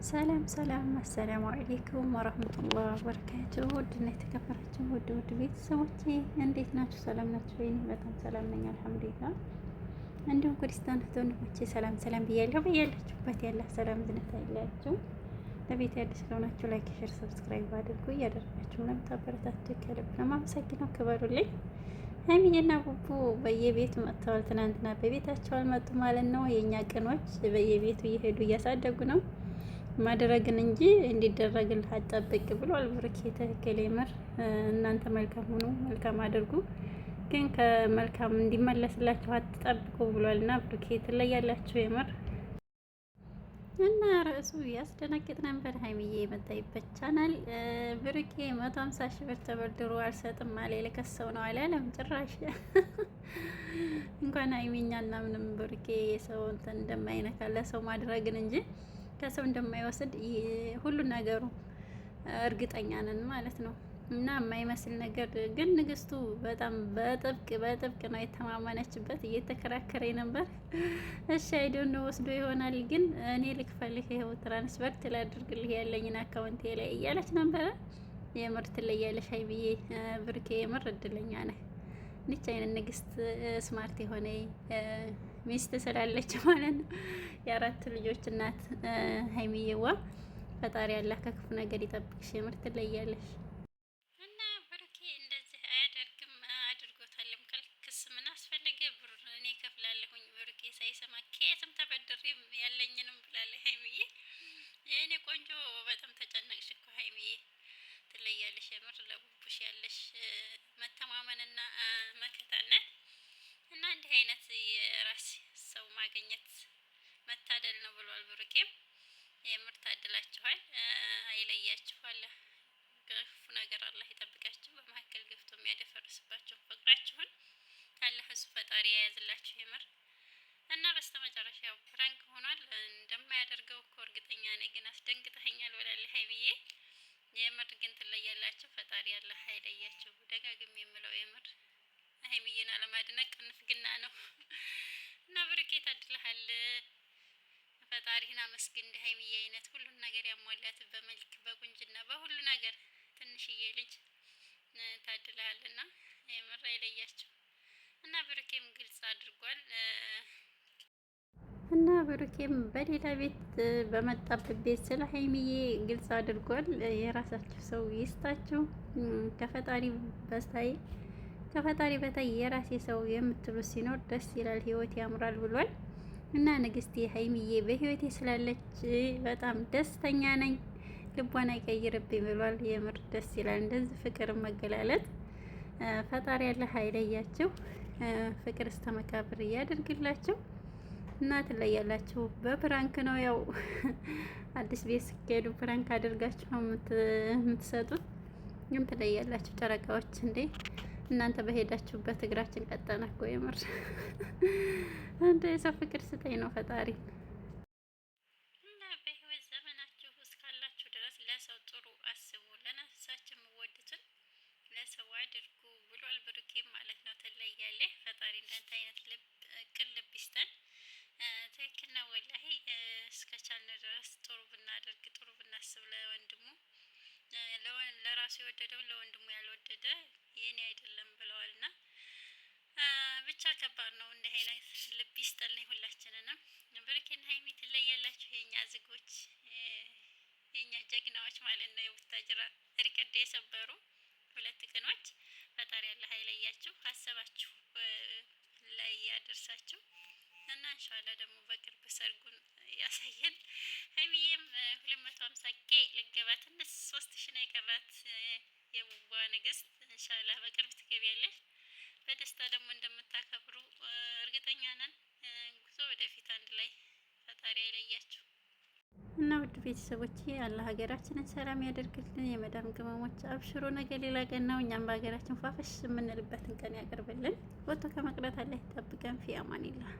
ሰላም ሰላም፣ አሰላሙ አለይኩም ወረህመቱላህ ወበረካቱህ። ውድና የተከበራችሁ ውድ ቤተሰቦቼ እንዴት ናችሁ? ሰላም ናችሁ ወይ? በጣም ሰላም ነኝ አልሐምዱሊላህ። እንዲሁም ክርስቲያን ወንድሞቼ ሰላም ሰላም ብያለሁ። በያላችሁበት ያለ ሰላም ዝነት አይለያችሁ። ለቤት አዲስ ስለሆናችሁ ላይክ፣ ሼር፣ ሰብስክራይብ አድርጉ። እያደረጋችሁ ለምታበረታችሁ ከልብ ነው የማመሰግነው። ክበሩልኝ። ሀይሚዬና ቡቡ በየቤቱ መጥተዋል። ትናንትና በቤታቸው አልመጡ ማለት ነው። የእኛ ቅኖች በየቤቱ እየሄዱ እያሳደጉ ነው ማድረግን እንጂ እንዲደረግልህ አትጠብቅ ብሏል ብሩኬ። ትክክል የምር እናንተ መልካም ሁኑ፣ መልካም አድርጉ፣ ግን ከመልካም እንዲመለስላችሁ አትጠብቁ ብሏል እና ብሩኬ ትለያላችሁ የምር። እና ርዕሱ ያስደነግጥ ነበር። ሀይሚዬ የመጣይበት ቻናል ብሩኬ 150 ሺህ ብር ተበድሮ አልሰጥም አለ። የለከሰው ነው አላለም ጭራሽ። እንኳን ሀይሚኛና ምንም ብሩኬ የሰው እንትን እንደማይነካ ለሰው ማድረግን እንጂ ከሰው እንደማይወስድ ሁሉ ነገሩ እርግጠኛ ነን ማለት ነው። እና የማይመስል ነገር ግን ንግስቱ በጣም በጥብቅ ነው የተማመነችበት። እየተከራከረ ነበር። እሺ አይዶን ወስዶ ይሆናል ግን እኔ ልክፈልህ፣ ይኸው ትራንስፈርት ላድርግልህ ያለኝን አካውንቴ ላይ እያለች ነበረ። የምር ትለያለሽ ሀይሚዬ። ብሩኬ የምር እድለኛ ነህ። ንቻ አይነት ንግስት ስማርት የሆነ ሚስት ስላለች ማለት ነው። የአራት ልጆች እናት ሀይሚዬዋ ፈጣሪ ያላህ ከክፉ ነገር ይጠብቅሽ። የምር ትለያለሽ። እና ብሩኬ እንደዚህ አያደርግም አድርጎታልም። ክስ ምን አስፈለገ? ብር እኔ ከፍላለሁኝ። ብሩኬ ሳይሰማ ከየትም ተበድሬ ያለኝንም ብላለች ሀይሚዬ። የእኔ ቆንጆ በጣም ተጨነቅሽ እኮ ሀይሚዬ። ትለያለሽ የምር። ለቡቡሽ ያለሽ መተማመንና መከታነት እና እንዲህ አይነት የራስ ሰው ማግኘት መታደል ነው ብሏል ብሩኬም። የምር ታድላችኋል። አይለያችሁ። አላህ ክፉ ነገር አላህ ይጠብቃችሁ። በመካከል ገብቶ የሚያደፈርስባችሁ ፍቅራችሁን አላህ እሱ ፈጣሪ የያዝላችሁ የምር። እና በስተመጨረሻ ያው ፕራንክ ሆኗል። እንደማያደርገው እኮ እርግጠኛ ነኝ፣ ግን አስደንግጠኸኛል ብላለች ሀይሚዬ። የምር ግን ትለያላችሁ። ፈጣሪ አላህ አይለያችሁ። ደጋግሜ የምለው የምር ሀይሚዬን አለማድነቅ ንፍግና ነው። እና ብሩኬ ታድለሃል። ፈጣሪህን አመስግን። እንደ ሀይሚዬ አይነት ሁሉን ነገር ያሟላት በመልክ በቁንጅና በሁሉ ነገር ትንሽዬ ልጅ ታድለሃልና የምር አይለያችሁ። እና ብሩኬም ግልጽ አድርጓል። እና ብሩኬም በሌላ ቤት በመጣበት ቤት ስለ ሀይሚዬ ግልጽ አድርጓል። የራሳችሁ ሰው ይስጣችሁ። ከፈጣሪ በታይ የራሴ ሰው የምትሉት ሲኖር ደስ ይላል፣ ህይወት ያምራል ብሏል። እና ንግስቴ ሀይሚዬ በህይወቴ ስላለች በጣም ደስተኛ ነኝ፣ ልቧን አይቀይርብኝ ብሏል። የምር ደስ ይላል እንደዚህ ፍቅር መገላለጥ። ፈጣሪ ያለ አይለያችሁ፣ ፍቅር እስከ መቃብር እያደርግላችሁ። እና ትለያላችሁ። በፕራንክ ነው ያው አዲስ ቤት ስትሄዱ ፕራንክ አድርጋችሁ ነው የምትሰጡት። ግን ትለያላችሁ ጨረቃዎች። እንዴ እናንተ በሄዳችሁበት እግራችን ቀጠነ እኮ የምር። እንደ የሰው ፍቅር ስጠኝ ነው ፈጣሪ። እና በህይወት ዘመናችሁ እስካላችሁ ድረስ ለሰው ጥሩ አስቡ፣ ለነፍሳችሁ የምወዱትን ለሰው አድርጉ ብሏል ብሩኬም ማለት ነው። ትለያለህ። ፈጣሪ እንዳንተ አይነት ቅን ልብ ይስጠን። ትክክል ነው ወላሂ። እስከቻልን ድረስ ጥሩ ብናደርግ ጥሩ ብናስብ ለወንድሙ ለራሱ የወደደውን ለወንድሙ ያልወደደ የኔ አይደለም ብለዋልና ብቻ ከባድ ነው። እንዲህ አይነት ልብ ይስጠልኝ ሁላችንንም። ብሩኬና ሀይሚ ትለያላችሁ። የኛ ዝጎች፣ የኛ ጀግናዎች ማለት ነው። የቡታጅራ ሪከርድ የሰበሩ ሁለት ቅኖች። ፈጣሪ ያለ አይለያችሁ፣ አሰባችሁ ላይ ያደርሳችሁ። እና እንሻላ ደግሞ በቅርብ ሰርጉን ያሳየን። ሀይሚዬም 250K ልገባ ትንሽ 3000 ነው የቀራት የቡባ ንግስት። እንሻላ በቅርብ ትገቢያለሽ። በደስታ ደግሞ እንደምታከብሩ እርግጠኛ ነን። ጉዞ ወደፊት አንድ ላይ። ፈጣሪ አይለያችሁ። እና ውድ ቤተሰቦቼ አላህ ሀገራችንን ሰላም ያደርግልን። የመዳም ቅመሞች አብሽሮ፣ ነገ ሌላ ቀን ነው። እኛም በሀገራችን ፋፈሽ የምንልበትን ቀን ያቀርብልን። ወጥቶ ከመቅረት አላህ ይጠብቀን። ፊ አማኒላህ